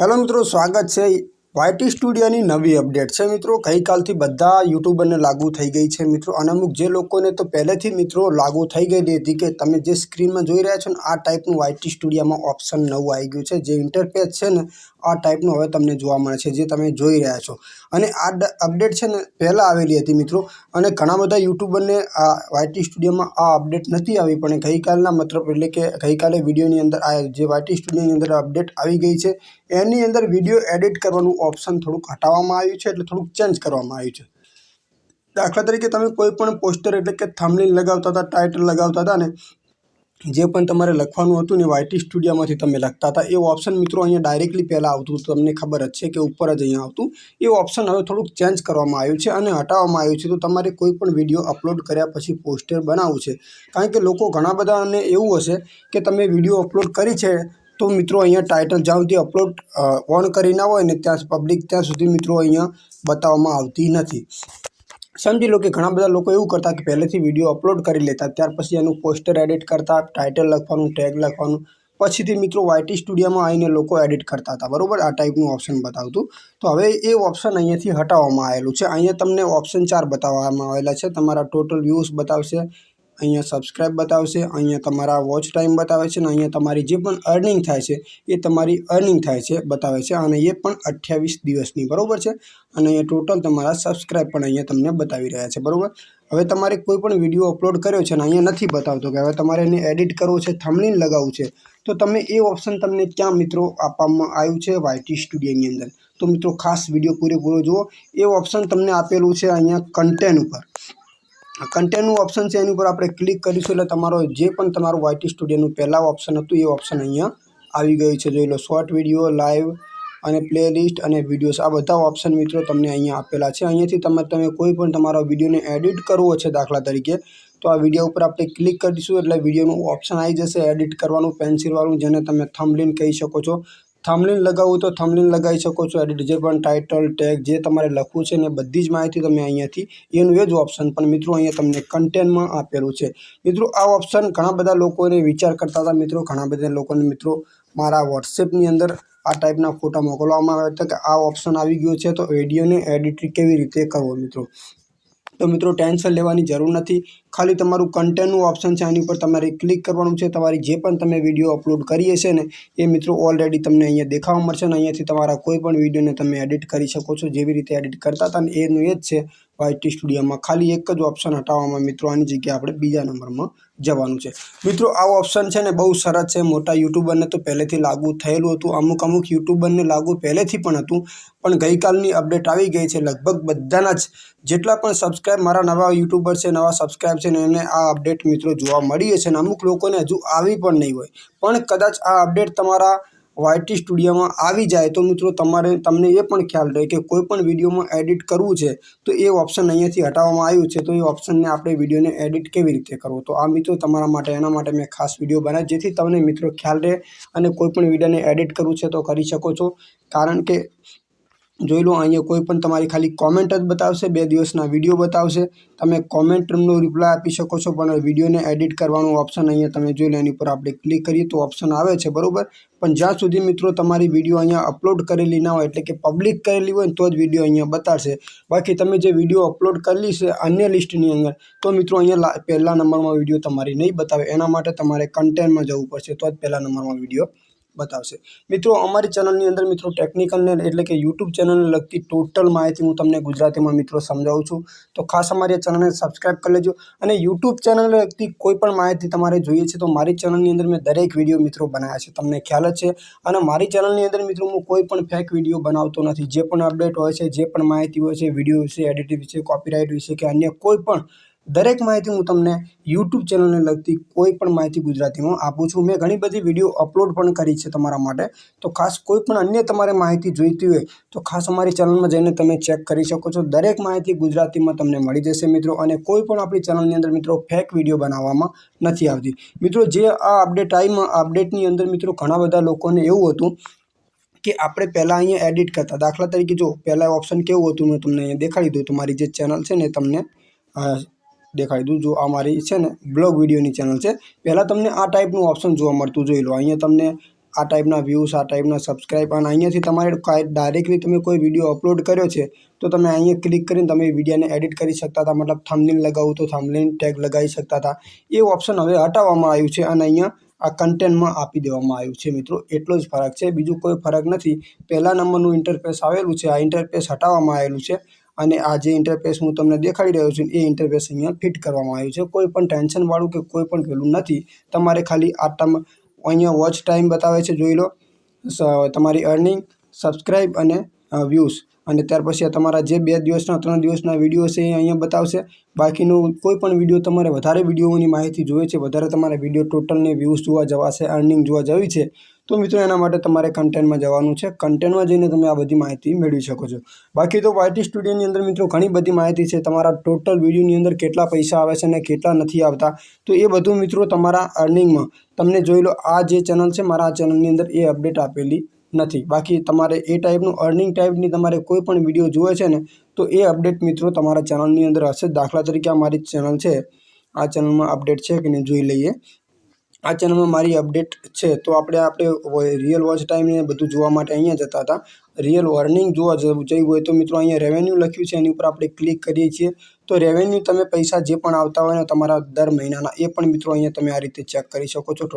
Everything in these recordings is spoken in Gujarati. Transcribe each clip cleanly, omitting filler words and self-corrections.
हेलो मित्रों, स्वागत है YT स्टूडियोની નવી અપડેટ છે મિત્રો। ગઈકાલથી બધા યુટ્યુબરને લાગુ થઈ ગઈ છે મિત્રો। અને અમુક જે લોકોને તો પહેલેથી મિત્રો લાગુ થઈ ગઈ હતી કે તમે જે સ્ક્રીનમાં જોઈ રહ્યા છો ને આ ટાઈપનું YT સ્ટુડિયોમાં ઓપ્શન નવું આવી ગયું છે। જે ઇન્ટરફેસ છે ને આ ટાઈપનું હવે તમને જોવા મળે છે, જે તમે જોઈ રહ્યા છો। અને આ અપડેટ છે ને પહેલાં આવેલી હતી મિત્રો। અને ઘણા બધા યુટ્યુબરને આ YT સ્ટુડિયોમાં આ અપડેટ નથી આવી, પણ ગઈકાલના મતલબ એટલે કે ગઈકાલે વિડીયોની અંદર આ જે YT સ્ટુડિયોની અંદર અપડેટ આવી ગઈ છે। એની અંદર વિડીયો એડિટ કરવાનું ઓપ્શન થોડુંક હટાવવામાં આવ્યું છે, એટલે થોડુંક ચેન્જ કરવામાં આવ્યું છે। દાખલા તરીકે તમે કોઈ પણ પોસ્ટર એટલે કે થંબનેલ લગાવતા હતા, ટાઇટલ લગાવતા હતા ને, જે પણ તમારે લખવાનું હતું ને YT સ્ટુડિયોમાંથી તમે લખતા હતા એ ઓપ્શન મિત્રો અહીંયા ડાયરેક્ટલી પહેલાં આવતું હતું, તમને ખબર જ છે કે ઉપર જ અહીંયા આવતું। એ ઓપ્શન હવે થોડુંક ચેન્જ કરવામાં આવ્યું છે અને હટાવવામાં આવ્યું છે। તો તમારે કોઈ પણ વિડીયો અપલોડ કર્યા પછી પોસ્ટર બનાવવું છે, કારણ કે લોકો ઘણા બધાને એવું હશે કે તમે વિડીયો અપલોડ કરી છે તો મિત્રો અહીંયા ટાઇટલ જ્યાં સુધી અપલોડ ઓન કરી ના હોય ને ત્યાં પબ્લિક ત્યાં સુધી મિત્રો અહીંયા બતાવવામાં આવતી નથી। સમજી લો કે ઘણા બધા લોકો એવું કરતા કે પહેલેથી વિડીયો અપલોડ કરી લેતા, ત્યાર પછી એનું પોસ્ટર એડિટ કરતા, ટાઇટલ લખવાનું, ટેગ લખવાનું, પછીથી મિત્રો YT સ્ટુડિયોમાં આવીને લોકો એડિટ કરતા હતા, બરાબર। આ ટાઈપનું ઓપ્શન બતાવતું। તો હવે એ ઓપ્શન અહીંયાથી હટાવવામાં આવેલું છે। અહીંયા તમને ઓપ્શન 4 બતાવવામાં આવેલા છે। તમારા ટોટલ વ્યૂઝ બતાવશે, અહીંયા સબસ્ક્રાઇબ બતાવશે, અહીંયા તમારા વોચ ટાઈમ બતાવે છે, અને અહીંયા તમારી જે પણ અર્નિંગ થાય છે એ તમારી અર્નિંગ થાય છે બતાવે છે, અને એ પણ 28 દિવસની, બરાબર છે। અને અહીંયા ટોટલ તમારા સબસ્ક્રાઇબ પણ અહીંયા તમને બતાવી રહ્યા છે, બરાબર। હવે તમારે કોઈ પણ વિડીયો અપલોડ કર્યો છે અને અહીંયા નથી બતાવતો કે હવે તમારે એને એડિટ કરવું છે, થંબનેલ લગાવવું છે, તો તમે એ ઓપ્શન તમને ક્યાં મિત્રો આપવામાં આવ્યું છે YT સ્ટુડિયોની અંદર। તો મિત્રો ખાસ વિડીયો પૂરેપૂરો જુઓ। એ ઓપ્શન તમને આપેલું છે અહીંયા કન્ટેન્ટ ઉપર। કન્ટેન્ટનું ઓપ્શન છે, એની ઉપર આપણે ક્લિક કરીશું એટલે તમારો જે પણ તમારું YT સ્ટુડિયોનું પહેલાં ઓપ્શન હતું એ ઓપ્શન અહીંયા આવી ગયું છે। જોઈ લો, શોર્ટ વિડીયો, લાઈવ અને પ્લેલિસ્ટ અને વિડીયોઝ, આ બધા ઓપ્શન મિત્રો તમને અહીંયા આપેલા છે। અહીંયાથી તમે કોઈ પણ તમારા વિડીયોને એડિટ કરવો છે, દાખલા તરીકે તો આ વિડીયો ઉપર આપણે ક્લિક કરીશું એટલે વિડીયોનું ઓપ્શન આવી જશે એડિટ કરવાનું, પેન્સિલવાળું, જેને તમે થંબનેલ કહી શકો છો। થંબનેલ લગાવવું તો થંબનેલ લગાવી શકો છો, એડિટ જે પણ ટાઇટલ, ટેગ જે તમારે લખવું છે ને બધી જ માહિતી તમે અહીંયાથી એનું એ જ ઓપ્શન પણ મિત્રો અહીંયા તમને કન્ટેન્ટમાં આપેલું છે। મિત્રો આ ઓપ્શન ઘણા બધા લોકોને વિચાર કરતા હતા મિત્રો, ઘણા બધા લોકોને મિત્રો મારા વોટ્સએપની અંદર આ ટાઈપના ફોટા મોકલવામાં આવ્યા હતા કે આ ઓપ્શન આવી ગયો છે, તો વિડીયોને એડિટ કેવી રીતે કરવો મિત્રો। તો મિત્રો ટેન્શન લેવાની જરૂર નથી, ખાલી તમારું કન્ટેન્ટનું ઓપ્શન છે એની ઉપર તમારે ક્લિક કરવાનું છે। તમારી જે પણ તમે વિડીયો અપલોડ કરીએ છે ને એ મિત્રો ઓલરેડી તમને અહીંયા દેખાવા મળશે, અને અહીંયાથી તમારા કોઈ પણ વિડીયોને તમે એડિટ કરી શકો છો, જેવી રીતે એડિટ કરતા હતા ને એનું એ જ છે YT સ્ટુડિયોમાં। ખાલી એક જ ઓપ્શન હટાવવામાં મિત્રો આની જગ્યાએ આપણે બીજા નંબરમાં જવાનું છે। મિત્રો આ ઓપ્શન છે ને બહુ સરસ છે, મોટા યુટ્યુબરને તો પહેલેથી લાગુ થયેલું હતું, અમુક યુટ્યુબરને લાગુ પહેલેથી પણ હતું, પણ ગઈકાલની અપડેટ આવી ગઈ છે। લગભગ બધાના જ જેટલા પણ સબસ્ક્રાઇબ મારા નવા યુટ્યુબર છે, નવા સબસ્ક્રાઇબ છે ને એને આ અપડેટ મિત્રો જોવા મળી છે, અને અમુક લોકોને હજુ આવી પણ નહીં હોય, પણ કદાચ આ અપડેટ તમારા YT સ્ટુડિયોમાં આવી જાય તો મિત્રો તમને એ પણ ખ્યાલ રહે કે કોઈ પણ વિડીયોમાં એડિટ કરવું છે તો એ ઓપ્શન અહીંયાથી હટાવવામાં આવ્યું છે, તો એ ઓપ્શનને આપણે વિડીયોને એડિટ કેવી રીતે કરવો, તો આ મિત્રો તમારા માટે એના માટે મેં ખાસ વિડીયો બનાવ્યો, જેથી તમને મિત્રો ખ્યાલ રહે અને કોઈ પણ વિડીયોને એડિટ કરવું છે તો કરી શકો છો। કારણ કે જોઈ લો, અહીંયા કોઈ પણ તમારી ખાલી કોમેન્ટ જ બતાવશે, 2 દિવસના વિડીયો બતાવશે, તમે કોમેન્ટનો રિપ્લાય આપી શકો છો, પણ વિડીયોને એડિટ કરવાનું ઓપ્શન અહીંયા તમે જોઈ લો, એની ઉપર આપણે ક્લિક કરીએ તો ઓપ્શન આવે છે, બરાબર। પણ જ્યાં સુધી મિત્રો તમારી વિડીયો અહીંયા અપલોડ કરેલી ના હોય, એટલે કે પબ્લિક કરેલી હોય ને તો જ વિડીયો અહીંયા બતાવશે। બાકી તમે જે વિડીયો અપલોડ કરેલી છે અન્ય લિસ્ટની અંદર તો મિત્રો અહીંયા પહેલા નંબરમાં વિડીયો તમારી નહીં બતાવે, એના માટે તમારે કન્ટેન્ટમાં જવું પડશે, તો જ પહેલા નંબરમાં વિડીયો બતાવશે। મિત્રો અમારી ચેનલની અંદર મિત્રો ટેકનિકલને એટલે કે YouTube ચેનલને લગતી ટોટલ માહિતી હું તમને ગુજરાતીમાં મિત્રો સમજાવું છું, તો ખાસ અમારી ચેનલને સબસ્ક્રાઇબ કરી લેજો। અને YouTube ચેનલને લગતી કોઈ પણ માહિતી તમારે જોઈએ છે તો મારી ચેનલની અંદર મેં દરેક વિડીયો મિત્રો બનાવ્યા છે, તમને ખ્યાલ જ છે। અને મારી ચેનલની અંદર મિત્રો હું કોઈ પણ ફેક વિડીયો બનાવતો નથી, જે પણ અપડેટ હોય છે, જે પણ માહિતી હોય છે, વિડીયો વિશે, એડિટિંગ વિશે, કોપીરાઇટ વિશે કે અન્ય કોઈ પણ દરેક માહિતી હું તમને YouTube ચેનલને લગતી કોઈ પણ માહિતી ગુજરાતીમાં આપું છું। મેં ઘણી બધી વિડીયો અપલોડ પણ કરી છે તમારા માટે, તો ખાસ કોઈ પણ અન્ય તમારે માહિતી જોઈતી હોય તો ખાસ અમારી ચેનલમાં જઈને તમે ચેક કરી શકો છો, દરેક માહિતી ગુજરાતીમાં તમને મળી જશે મિત્રો। અને કોઈ પણ આપણી ચેનલની અંદર મિત્રો ફેક વિડીયો બનાવવામાં નથી આવતી મિત્રો। જે આ અપડેટની અંદર મિત્રો ઘણા બધા લોકોને એવું હતું કે આપણે પહેલાં અહીંયા એડિટ કરતા, દાખલા તરીકે જો પહેલાં ઓપ્શન કેવું હતું મેં તમને અહીંયા દેખાડી દઉં, તો મારી જે ચેનલ છે ને તમને દેખાડી દઉં, જો આ મારી છે ને બ્લોગ વિડીયોની ચેનલ છે, પહેલાં તમને આ ટાઈપનું ઓપ્શન જોવા મળતું, જોઈ લો, અહીંયા તમને આ ટાઈપના વ્યૂઝ, આ ટાઈપના સબસ્ક્રાઈબ, અને અહીંયાથી તમારે ડાયરેક્ટલી તમે કોઈ વિડીયો અપલોડ કર્યો છે તો તમે અહીંયા ક્લિક કરીને તમે વિડીયોને એડિટ કરી શકતા હતા, મતલબ થંબનેલ લગાવવું તો થંબનેલ ટેગ લગાવી શકતા હતા. એ ઓપ્શન હવે હટાવવામાં આવ્યું છે અને અહીંયા આ કન્ટેન્ટમાં આપી દેવામાં આવ્યું છે મિત્રો. એટલો જ ફરક છે, બીજું કોઈ ફરક નથી. પહેલા નંબરનું ઇન્ટરફેસ આવેલું છે, આ ઇન્ટરફેસ હટાવવામાં આવેલું છે અને આ જે ઇન્ટરફેસ હું તમને દેખાડી રહ્યો છું એ ઇન્ટરફેસ અહીંયા ફિટ કરવામાં આવ્યું છે. કોઈ પણ ટેન્શનવાળું કે કોઈ પણ પેલું નથી. તમારે ખાલી અહીંયા વોચ ટાઈમ બતાવે છે, જોઈ લો, તમારી અર્નિંગ, સબસ્ક્રાઈબ અને વ્યૂઝ, અને ત્યાર પછી તમારા જે 2 દિવસના 3 દિવસના વિડીયો છે એ અહીંયા બતાવશે. બાકીનું કોઈ પણ વિડીયો તમારે વધારે વિડીયોની માહિતી જોઈએ છે, વધારે તમારે વિડીયો ટોટલને વ્યૂઝ જોવા જવા છે, અર્નિંગ જોવા જવી છે, તો મિત્રો એના માટે તમારે કન્ટેન્ટમાં જવાનું છે. કન્ટેન્ટમાં જઈને તમે આ બધી માહિતી મેળવી શકો છો. બાકી તો YT સ્ટુડિયોની અંદર મિત્રો ઘણી બધી માહિતી છે. તમારા ટોટલ વિડીયોની અંદર કેટલા પૈસા આવે છે અને કેટલા નથી આવતા, તો એ બધું મિત્રો તમારા અર્નિંગમાં તમને જોઈ લો. આ જે ચેનલ છે મારા, આ ચેનલની અંદર એ અપડેટ આપેલી નથી. બાકી તમારે એ ટાઈપનું અર્નિંગ ટાઈપની તમારે કોઈ પણ વિડીયો જોવે છે ને તો એ અપડેટ મિત્રો તમારા ચેનલની અંદર હશે. દાખલા તરીકે આ મારી ચેનલ છે, આ ચેનલમાં અપડેટ છે કે નહીં જોઈ લઈએ. આ ચેનલમાં મારી અપડેટ છે, તો આપણે રિયલ વોચ ટાઈમ ને બધું જોવા માટે અહીંયા જતા હતા. રિયલ અર્નિંગ જોવા જવું હોય તો મિત્રો અહીંયા રેવન્યુ લખ્યું છે, એની ઉપર આપણે ક્લિક કરીએ છીએ તો રેવન્યુ તમે પૈસા જે પણ આવતા હોય ને તમારા દર મહિનાના, એ પણ મિત્રો અહીંયા તમે આ રીતે ચેક કરી શકો છો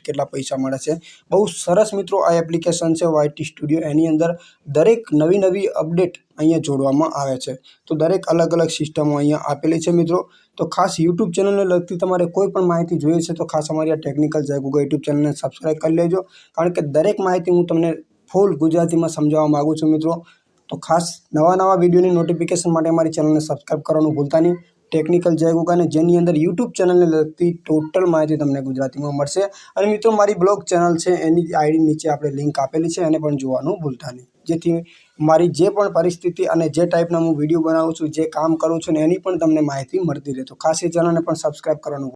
કેટલા પૈસા મળે છે. બહુ સરસ મિત્રો આ એપ્લિકેશન છે YT સ્ટુડિયો. એની અંદર દરેક નવી અપડેટ અહીંયા જોડવામાં આવે છે. તો દરેક અલગ અલગ સિસ્ટમો અહીંયા આપેલી છે મિત્રો. તો ખાસ YouTube ચેનલને લગતી તમારે કોઈ પણ માહિતી જોઈએ છે તો ખાસ અમારી આ ટેકનિકલ જય ગોગા YouTube ચેનલને સબસ્ક્રાઈબ કરી લેજો, કારણ કે દરેક માહિતી હું તમને ફૂલ ગુજરાતીમાં સમજાવવા માગું છું મિત્રો. તો ખાસ નવા વિડીયોની નોટિફિકેશન માટે અમારી ચેનલને સબસ્ક્રાઈબ કરવાનું ભૂલતા નહીં. ટેકનિકલ જય ગોગાને, જેની અંદર YouTube ચેનલને લગતી ટોટલ માહિતી તમને ગુજરાતીમાં મળશે. અને મિત્રો મારી બ્લોગ ચેનલ છે એની આઈડી નીચે આપણે લિંક આપેલી છે, એને પણ જોવાનું ભૂલતા નહીં, જેથી મારી જે પણ પરિસ્થિતિ અને જે ટાઈપના હું વિડીયો બનાવું છું, જે કામ કરું છું ને એની પણ તમને માહિતી મળતી રહે. તો ખાસ એ ચેનલને પણ સબસ્ક્રાઈબ કરવાનું